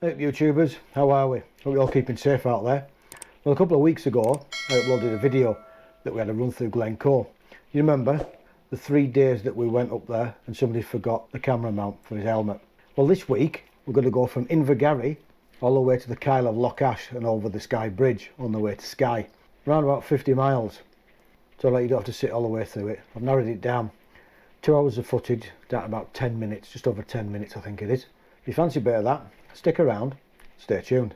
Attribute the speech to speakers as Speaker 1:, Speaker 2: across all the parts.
Speaker 1: Hey YouTubers, how are we? Hope you're all keeping safe out there. Well, a couple of weeks ago I uploaded a video that we had a run through Glencoe. You remember the 3 days that we went up there and somebody forgot the camera mount for his helmet? Well, this week we're going to go from Invergarry all the way to the Kyle of Lochalsh and over the Skye Bridge on the way to Skye. Around about 50 miles. So like, you don't have to sit all the way through it. I've narrowed it down. 2 hours of footage down to about 10 minutes, just over 10 minutes I think it is. If you fancy a bit of that, stick around, stay tuned.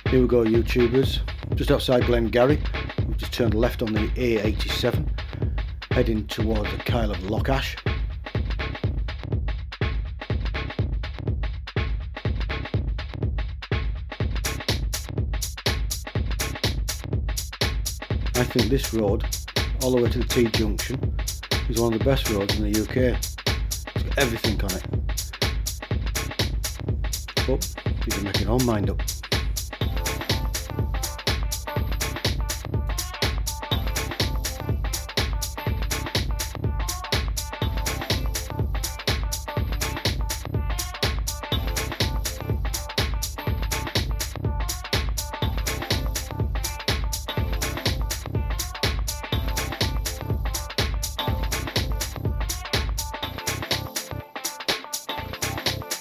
Speaker 1: Here we go YouTubers, just outside Glengarry. We've just turned left on the A87, heading towards the Kyle of Lochalsh. I think this road, all the way to the T-junction, is one of the best roads in the UK. It's got everything on it. But you can make your own mind up.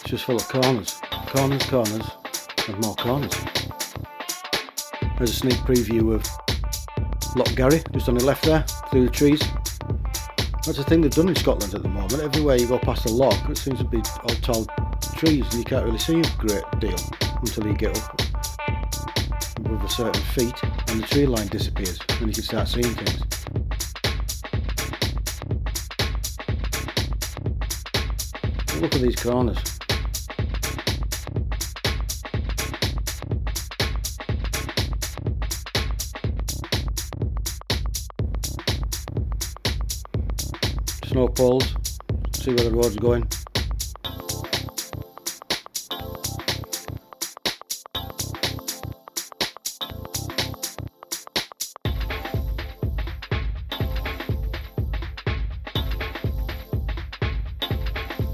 Speaker 1: Just full of corners, corners and more corners. There's a sneak preview of Lochgarry just on the left there, through the trees. That's the thing they've done in Scotland at the moment. Everywhere you go past a loch, it seems to be all tall trees and you can't really see a great deal until you get up above a certain feet and the tree line disappears and you can start seeing things. Look at these corners. Snow poles, see where the road's going.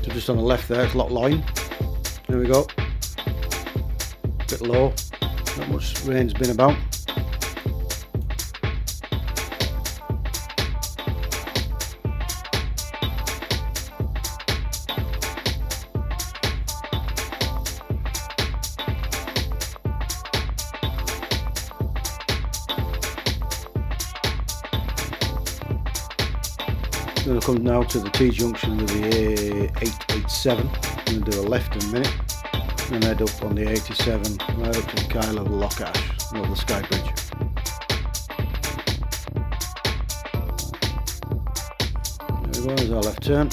Speaker 1: So just on the left there, it's Lochloyne. There we go. Bit low, not much rain's been about. I'm going to come now to the T-junction with the A87. I'm going to do a left in a minute and head up on the A87 right up to the Kyle of Lochalsh and over the Skye Bridge. There we go, there's our left turn.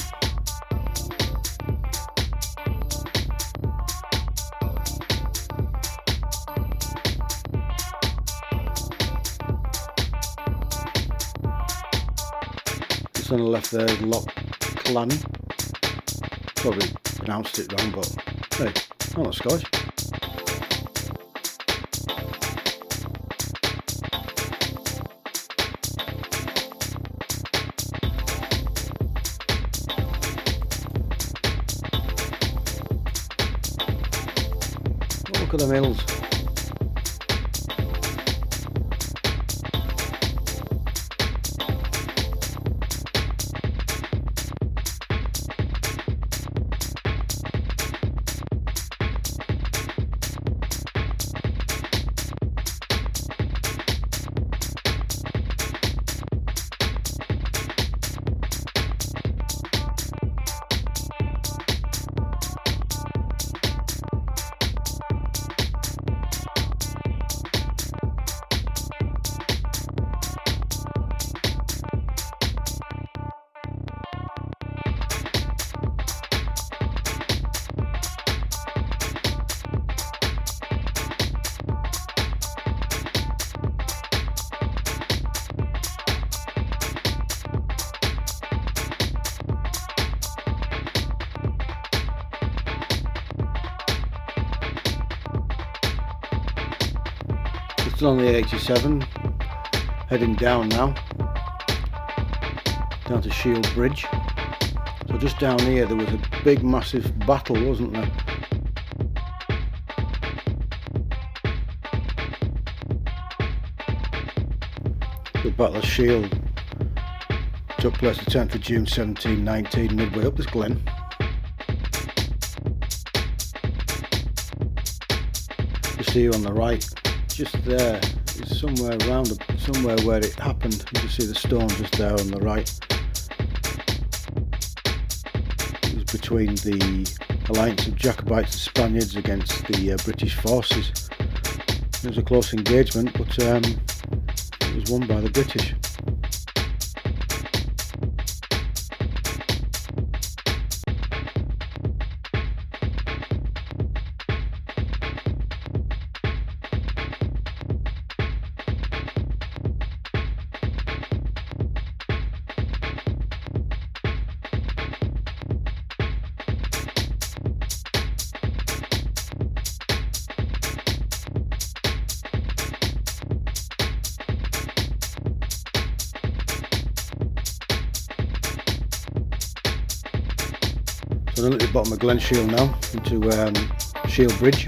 Speaker 1: On the left there is Lochlan. Probably pronounced it wrong, but hey, I'm not Scottish. Oh, look at them hills. Still on the A87, heading down now. down to Shield Bridge. So just down here there was a big massive battle, wasn't there? The Battle of Shield took place the 10th of June 1719, midway up this glen. Just here on the right, just there, is somewhere around, somewhere where it happened. You can see the stone just there on the right. It was between the alliance of Jacobites and Spaniards against the British forces. It was a close engagement, but it was won by the British. So down at the bottom of Glen Shield now, into Shield Bridge.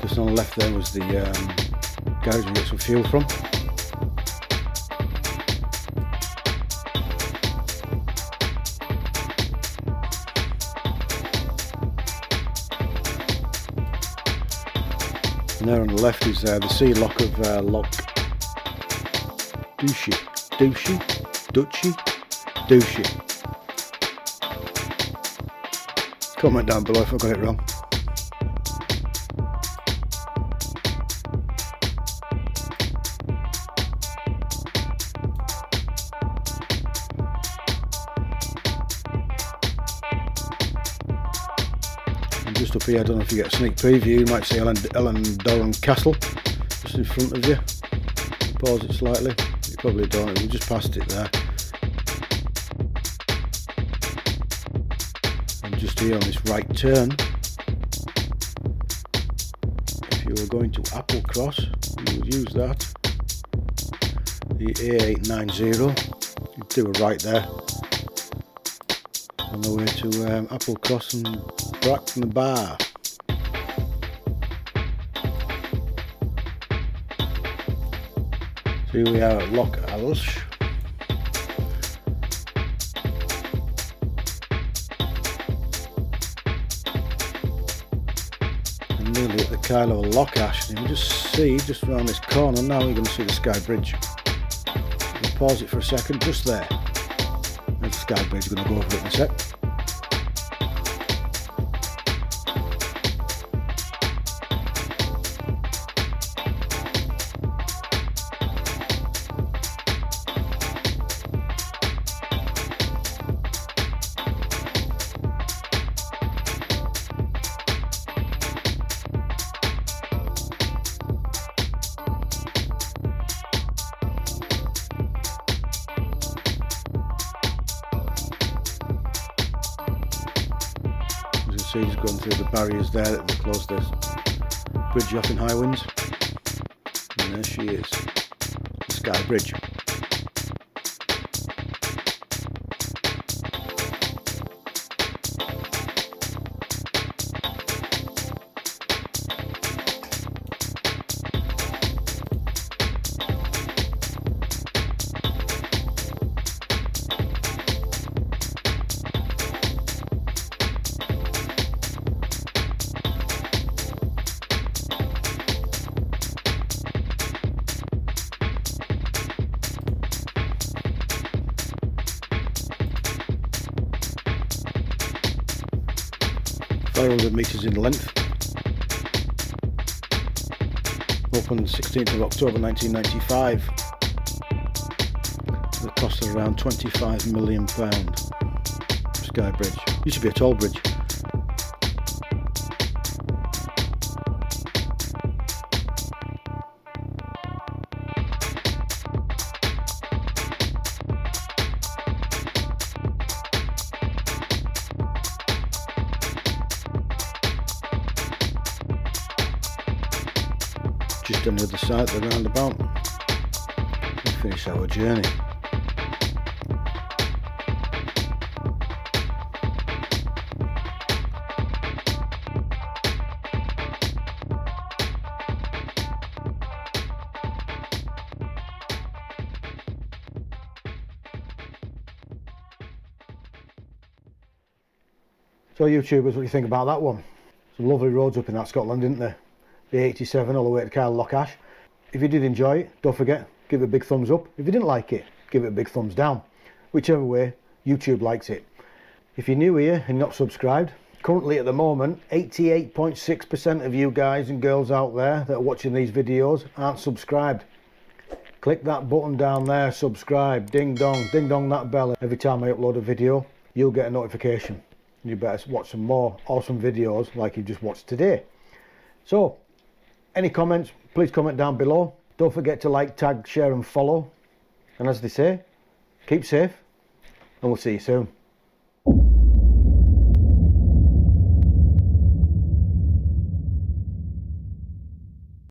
Speaker 1: Just on the left there was the garage we get some fuel from. And there on the left is the sea lock of Lochalsh. Comment down below if I got it wrong. And just up here, I don't know if you get a sneak preview, you might see Ellen Doran Castle just in front of you. Pause it slightly, you probably don't, we just passed it there. Just here on this right turn, if you were going to Applecross, you would use that, the A890, you'd do a right there on the way to Applecross and Bracknell Bar. So here we are at Lochalsh. Nearly at the Kyle of Lochalsh, and you can just see just around this corner now you're going to see the Sky Bridge. We'll pause it for a second, just there. There's the Sky Bridge, we're going to go over it in a sec. So he's gone through the barriers there that they closed the bridge off in high winds. And there she is, the Sky Bridge. .500 metres in length. Opened 16th of October 1995. The cost of around £25 million. Sky Bridge. Used to be a toll bridge. Just on the other side of the roundabout, we finish our journey. So YouTubers, what do you think about that one? Some lovely roads up in that Scotland, didn't they? The A87 all the way to Kyle of Lochalsh. If you did enjoy it, don't forget, give it a big thumbs up. If you didn't like it, give it a big thumbs down. Whichever way YouTube likes it. If you're new here and not subscribed, currently at the moment, 88.6% of you guys and girls out there that are watching these videos aren't subscribed. Click that button down there, subscribe, ding dong that bell. Every time I upload a video, you'll get a notification. You better watch some more awesome videos like you just watched today. So, any comments, please comment down below. Don't forget to like, tag, share and follow. And as they say, keep safe and we'll see you soon.